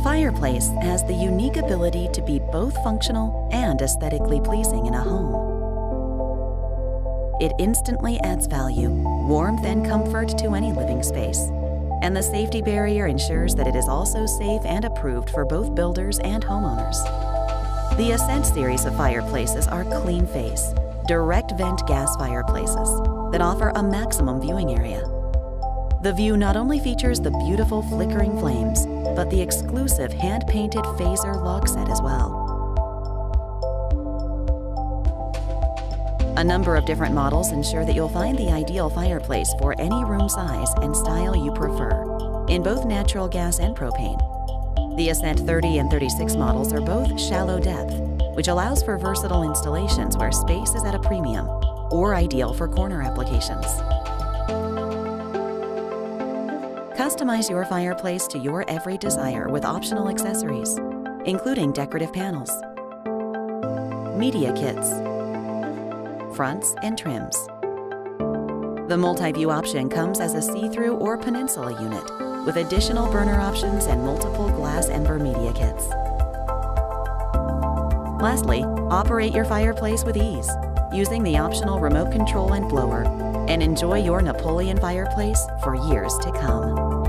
A fireplace has the unique ability to be both functional and aesthetically pleasing in a home. It instantly adds value, warmth, and comfort to any living space. And the safety barrier ensures that it is also safe and approved for both builders and homeowners. The Ascent series of fireplaces are clean-face, direct vent gas fireplaces that offer a maximum viewing area. The view not only features the beautiful flickering flames, but the exclusive hand-painted phaser log set as well. A number of different models ensure that you'll find the ideal fireplace for any room size and style you prefer, in both natural gas and propane. The Ascent 30 and 36 models are both shallow depth, which allows for versatile installations where space is at a premium, or ideal for corner applications. Customize your fireplace to your every desire with optional accessories, including decorative panels, media kits, fronts, and trims. The multi-view option comes as a see-through or peninsula unit with additional burner options and multiple glass ember media kits. Lastly, operate your fireplace with ease using the optional remote control and blower, and enjoy your Napoleon fireplace for years to come.